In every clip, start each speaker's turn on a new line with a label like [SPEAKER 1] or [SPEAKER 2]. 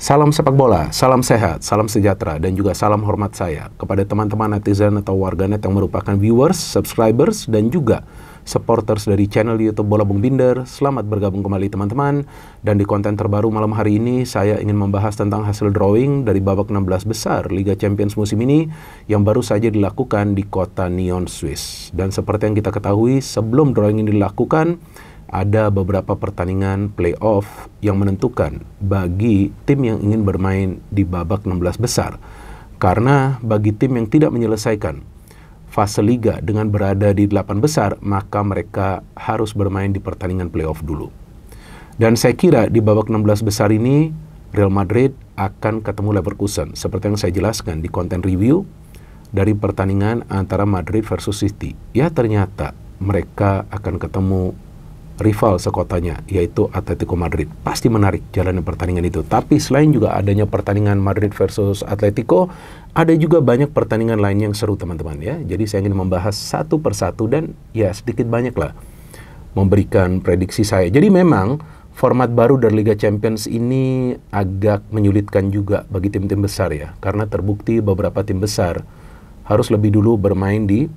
[SPEAKER 1] Salam sepak bola, salam sehat, salam sejahtera, dan juga salam hormat saya kepada teman-teman netizen atau warganet yang merupakan viewers, subscribers, dan juga supporters dari channel YouTube Bola Bung Binder. Selamat bergabung kembali teman-teman. Dan di konten terbaru malam hari ini, saya ingin membahas tentang hasil drawing dari babak 16 besar Liga Champions musim ini yang baru saja dilakukan di kota Nyon, Swiss. Dan seperti yang kita ketahui, sebelum drawing ini dilakukan, ada beberapa pertandingan playoff yang menentukan bagi tim yang ingin bermain di babak 16 besar. Karena bagi tim yang tidak menyelesaikan fase liga dengan berada di 8 besar, maka mereka harus bermain di pertandingan playoff dulu. Dan saya kira di babak 16 besar ini, Real Madrid akan ketemu Leverkusen. Seperti yang saya jelaskan di konten review dari pertandingan antara Madrid versus City. Ya, ternyata mereka akan ketemu rival sekotanya, yaitu Atletico Madrid. Pasti menarik jalannya pertandingan itu. Tapi selain juga adanya pertandingan Madrid versus Atletico, ada juga banyak pertandingan lain yang seru teman-teman ya. Jadi saya ingin membahas satu persatu dan ya sedikit banyak lah memberikan prediksi saya. Jadi memang format baru dari Liga Champions ini agak menyulitkan juga bagi tim-tim besar ya. Karena terbukti beberapa tim besar harus lebih dulu bermain di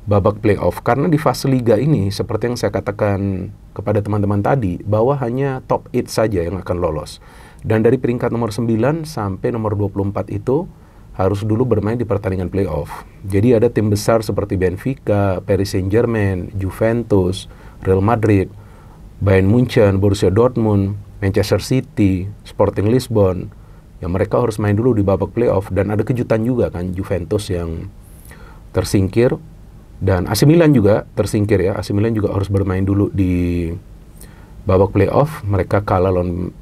[SPEAKER 1] babak playoff. Karena di fase liga ini, seperti yang saya katakan kepada teman-teman tadi, bahwa hanya top 8 saja yang akan lolos. Dan dari peringkat nomor 9 sampai nomor 24 itu harus dulu bermain di pertandingan playoff. Jadi ada tim besar seperti Benfica, Paris Saint-Germain, Juventus, Real Madrid, Bayern Munchen, Borussia Dortmund, Manchester City, Sporting Lisbon, yang mereka harus main dulu di babak playoff. Dan ada kejutan juga kan, Juventus yang tersingkir. Dan AC Milan juga tersingkir ya. AC Milan juga harus bermain dulu di babak playoff. Mereka kalah lawan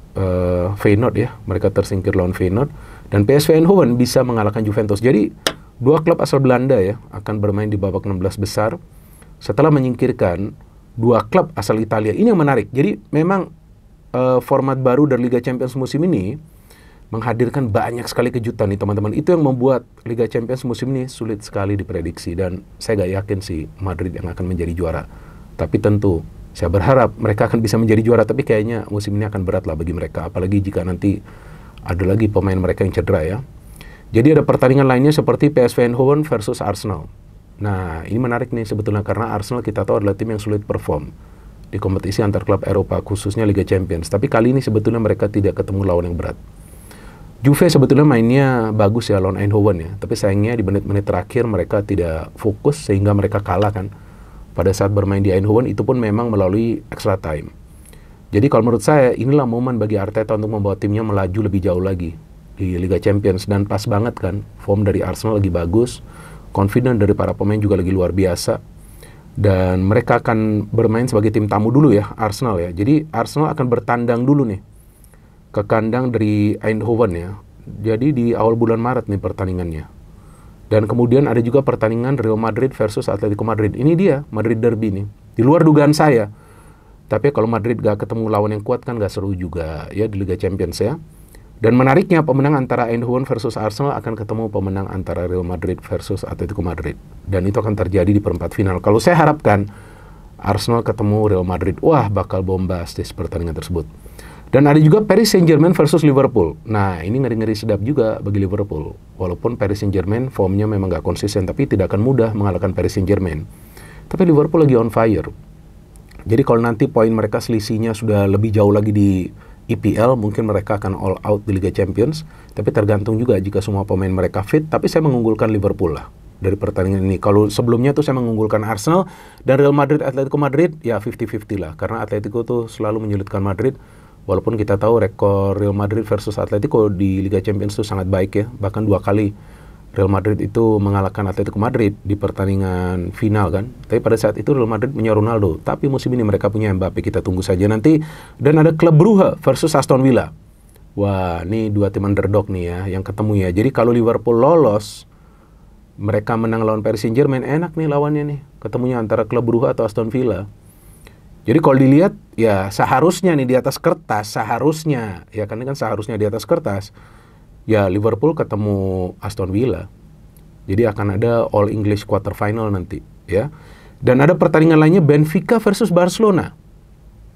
[SPEAKER 1] Feyenoord ya. Mereka tersingkir lawan Feyenoord. Dan PSV Eindhoven bisa mengalahkan Juventus. Jadi dua klub asal Belanda ya akan bermain di babak 16 besar setelah menyingkirkan dua klub asal Italia. Ini yang menarik. Jadi memang format baru dari Liga Champions musim ini menghadirkan banyak sekali kejutan nih teman-teman. Itu yang membuat Liga Champions musim ini sulit sekali diprediksi. Dan saya gak yakin sih Madrid yang akan menjadi juara. Tapi tentu saya berharap mereka akan bisa menjadi juara. Tapi kayaknya musim ini akan berat lah bagi mereka. Apalagi jika nanti ada lagi pemain mereka yang cedera ya. Jadi ada pertandingan lainnya seperti PSV Eindhoven versus Arsenal. Nah ini menarik nih sebetulnya. Karena Arsenal kita tahu adalah tim yang sulit perform di kompetisi antar klub Eropa, khususnya Liga Champions. Tapi kali ini sebetulnya mereka tidak ketemu lawan yang berat. Juve sebetulnya mainnya bagus ya lawan Eindhoven ya, tapi sayangnya di menit-menit terakhir mereka tidak fokus sehingga mereka kalah kan. Pada saat bermain di Eindhoven itu pun memang melalui extra time. Jadi kalau menurut saya inilah momen bagi Arteta untuk membawa timnya melaju lebih jauh lagi di Liga Champions. Dan pas banget kan, form dari Arsenal lagi bagus, confident dari para pemain juga lagi luar biasa. Dan mereka akan bermain sebagai tim tamu dulu ya, Arsenal ya. Jadi Arsenal akan bertandang dulu nih ke kandang dari Eindhoven ya. Jadi di awal bulan Maret nih pertandingannya. Dan kemudian ada juga pertandingan Real Madrid versus Atletico Madrid. Ini dia Madrid Derby nih. Di luar dugaan saya. Tapi kalau Madrid gak ketemu lawan yang kuat kan gak seru juga ya di Liga Champions ya. Dan menariknya pemenang antara Eindhoven versus Arsenal akan ketemu pemenang antara Real Madrid versus Atletico Madrid. Dan itu akan terjadi di perempat final. Kalau saya harapkan Arsenal ketemu Real Madrid, wah bakal bombastis pertandingan tersebut. Dan ada juga Paris Saint-Germain versus Liverpool. Nah, ini ngeri-ngeri sedap juga bagi Liverpool. Walaupun Paris Saint-Germain formnya memang gak konsisten, tapi tidak akan mudah mengalahkan Paris Saint-Germain. Tapi Liverpool lagi on fire. Jadi kalau nanti poin mereka selisihnya sudah lebih jauh lagi di EPL, mungkin mereka akan all out di Liga Champions. Tapi tergantung juga jika semua pemain mereka fit. Tapi saya mengunggulkan Liverpool lah dari pertandingan ini. Kalau sebelumnya tuh saya mengunggulkan Arsenal dan Real Madrid, Atletico Madrid, ya 50-50 lah. Karena Atletico tuh selalu menyulitkan Madrid. Walaupun kita tahu rekor Real Madrid versus Atletico di Liga Champions itu sangat baik ya. Bahkan 2 kali Real Madrid itu mengalahkan Atletico Madrid di pertandingan final kan. Tapi pada saat itu Real Madrid punya Ronaldo. Tapi musim ini mereka punya Mbappe, kita tunggu saja nanti. Dan ada Klub Brugge versus Aston Villa. Wah, ini 2 tim underdog nih ya yang ketemu ya. Jadi kalau Liverpool lolos, mereka menang lawan Paris Saint-Germain, enak nih lawannya nih. Ketemunya antara Klub Brugge atau Aston Villa. Jadi kalau dilihat ya seharusnya nih di atas kertas, seharusnya ya kan ini kan seharusnya di atas kertas ya Liverpool ketemu Aston Villa. Jadi akan ada All English quarter final nanti ya. Dan ada pertandingan lainnya Benfica versus Barcelona.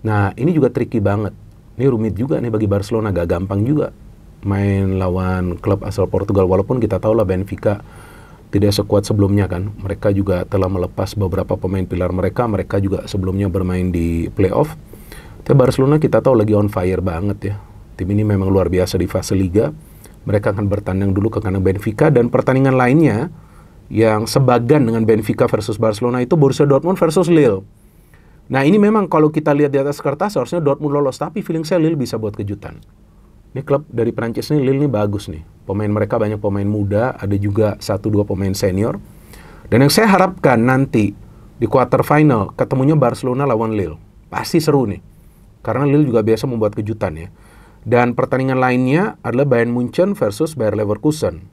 [SPEAKER 1] Nah, ini juga tricky banget. Ini rumit juga nih bagi Barcelona, gak gampang juga. main lawan klub asal Portugal, walaupun kita tahu lah Benfica tidak sekuat sebelumnya kan. Mereka juga telah melepas beberapa pemain pilar mereka juga sebelumnya bermain di playoff. Tapi Barcelona kita tahu lagi on fire banget ya. Tim ini memang luar biasa di fase Liga. Mereka akan bertanding dulu ke kandang Benfica, dan pertandingan lainnya yang sebagan dengan Benfica versus Barcelona itu Borussia Dortmund versus Lille. Nah ini memang kalau kita lihat di atas kertas harusnya Dortmund lolos, tapi feeling saya Lille bisa buat kejutan. Ini klub dari Prancis nih, Lille ini bagus nih. Pemain mereka banyak pemain muda, ada juga 1-2 pemain senior. Dan yang saya harapkan nanti di quarter final ketemunya Barcelona lawan Lille. Pasti seru nih. Karena Lille juga biasa membuat kejutan ya. Dan pertandingan lainnya adalah Bayern Munchen versus Bayer Leverkusen.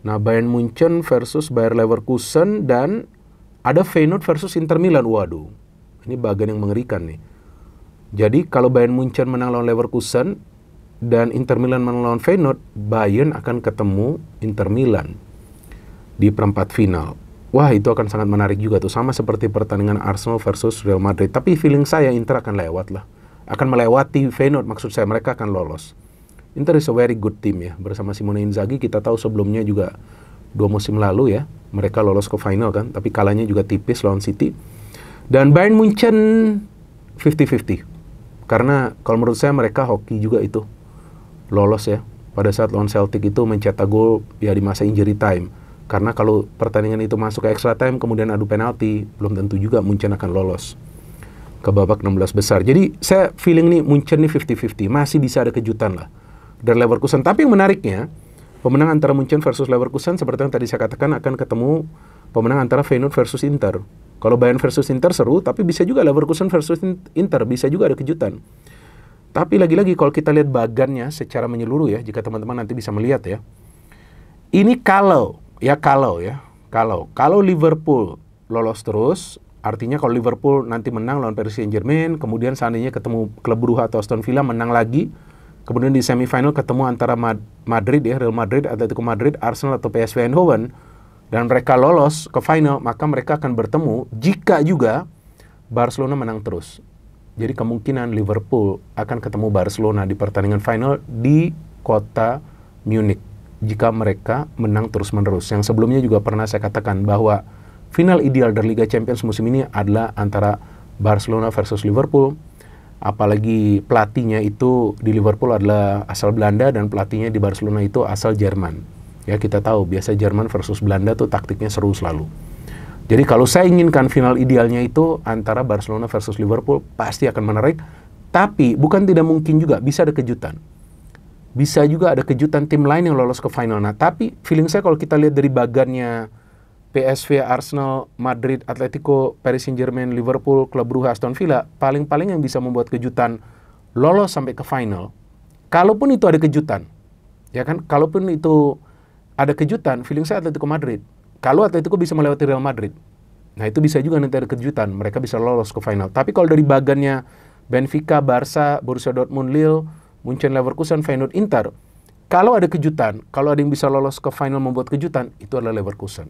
[SPEAKER 1] Nah, Bayern Munchen versus Bayer Leverkusen, dan ada Feyenoord versus Inter Milan. Waduh, ini bagian yang mengerikan nih. Jadi kalau Bayern Munchen menang lawan Leverkusen dan Inter Milan menang lawan Feyenoord, Bayern akan ketemu Inter Milan di perempat final. Wah, itu akan sangat menarik juga tuh. Sama seperti pertandingan Arsenal versus Real Madrid. Tapi feeling saya Inter akan lewat lah. Akan melewati Feyenoord, maksud saya mereka akan lolos. Inter is a very good team ya. Bersama Simone Inzaghi, kita tahu sebelumnya juga 2 musim lalu ya, mereka lolos ke final kan, tapi kalahnya juga tipis lawan City. Dan Bayern Munchen 50-50. Karena kalau menurut saya mereka hoki juga itu. Lolos ya. Pada saat lawan Celtic itu mencetak gol ya di masa injury time. Karena kalau pertandingan itu masuk ke extra time kemudian adu penalti, belum tentu juga Munchen akan lolos ke babak 16 besar. Jadi saya feeling nih Munchen nih 50-50. Masih bisa ada kejutan lah dari Leverkusen. Tapi yang menariknya, pemenang antara Munchen versus Leverkusen seperti yang tadi saya katakan akan ketemu pemenang antara Feyenoord versus Inter. Kalau Bayern versus Inter seru, tapi bisa juga Leverkusen versus Inter, bisa juga ada kejutan. Tapi lagi-lagi kalau kita lihat bagannya secara menyeluruh ya, jika teman-teman nanti bisa melihat ya. Ini kalau Liverpool lolos terus, artinya kalau Liverpool nanti menang lawan Paris Saint-Germain, kemudian seandainya ketemu klub Brugge atau Aston Villa menang lagi, kemudian di semifinal ketemu antara Madrid ya, Real Madrid, Atletico Madrid, Arsenal atau PSV Eindhoven, dan mereka lolos ke final, maka mereka akan bertemu jika juga Barcelona menang terus. Jadi kemungkinan Liverpool akan ketemu Barcelona di pertandingan final di kota Munich jika mereka menang terus-menerus. Yang sebelumnya juga pernah saya katakan bahwa final ideal dari Liga Champions musim ini adalah antara Barcelona versus Liverpool. Apalagi pelatihnya itu di Liverpool adalah asal Belanda dan pelatihnya di Barcelona itu asal Jerman. Ya kita tahu biasa Jerman versus Belanda tuh taktiknya seru selalu. Jadi kalau saya inginkan final idealnya itu antara Barcelona versus Liverpool, pasti akan menarik. Tapi bukan tidak mungkin juga bisa ada kejutan. Bisa juga ada kejutan tim lain yang lolos ke final. Nah tapi feeling saya kalau kita lihat dari bagannya PSV, Arsenal, Madrid, Atletico, Paris Saint-Germain, Liverpool, klub Brugge, Aston Villa, paling-paling yang bisa membuat kejutan lolos sampai ke final. Kalaupun itu ada kejutan, ya kan? Kalaupun itu ada kejutan, feeling saya Atletico Madrid. Kalau Atletico bisa melewati Real Madrid, nah itu bisa juga nanti ada kejutan, mereka bisa lolos ke final. Tapi kalau dari bagannya Benfica, Barca, Borussia Dortmund, Lille, Munchen, Leverkusen, Feyenoord, Inter, kalau ada kejutan, kalau ada yang bisa lolos ke final membuat kejutan, itu adalah Leverkusen.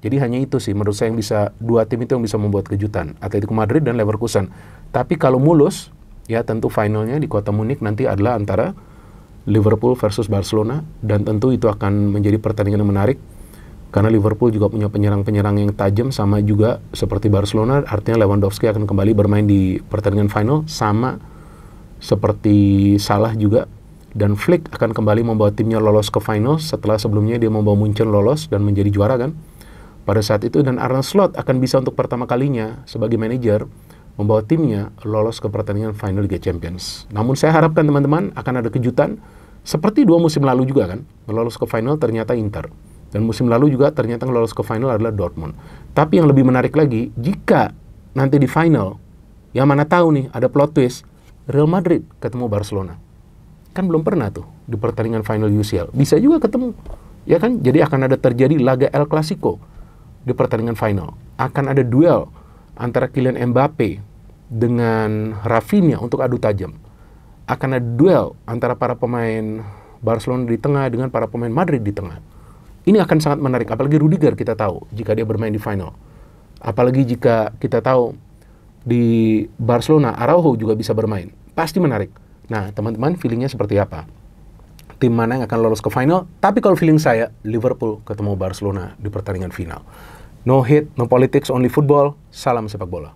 [SPEAKER 1] Jadi hanya itu sih menurut saya yang bisa, 2 tim itu yang bisa membuat kejutan, Atletico Madrid dan Leverkusen. Tapi kalau mulus, ya tentu finalnya di kota Munich nanti adalah antara Liverpool versus Barcelona, dan tentu itu akan menjadi pertandingan yang menarik karena Liverpool juga punya penyerang-penyerang yang tajam sama juga seperti Barcelona. Artinya Lewandowski akan kembali bermain di pertandingan final sama seperti Salah juga, dan Flick akan kembali membawa timnya lolos ke final setelah sebelumnya dia membawa Munchen lolos dan menjadi juara kan pada saat itu. Dan Arne Slot akan bisa untuk pertama kalinya sebagai manajer membawa timnya lolos ke pertandingan final Liga Champions. Namun saya harapkan teman-teman akan ada kejutan seperti 2 musim lalu juga kan. Lolos ke final ternyata Inter. Dan musim lalu juga ternyata lolos ke final adalah Dortmund. Tapi yang lebih menarik lagi, jika nanti di final, yang mana tahu nih ada plot twist, Real Madrid ketemu Barcelona. Kan belum pernah tuh di pertandingan final UCL. Bisa juga ketemu. Ya kan? Jadi akan ada terjadi laga El Clasico di pertandingan final. Akan ada duel antara Kylian Mbappe dengan Rafinha untuk adu tajam. Akan ada duel antara para pemain Barcelona di tengah dengan para pemain Madrid di tengah. Ini akan sangat menarik, apalagi Rudiger kita tahu jika dia bermain di final. Apalagi jika kita tahu di Barcelona, Araujo juga bisa bermain. Pasti menarik. Nah, teman-teman feelingnya seperti apa? tim mana yang akan lolos ke final. Tapi kalau feeling saya, Liverpool ketemu Barcelona di pertandingan final. No hate, no politics, only football. Salam sepak bola.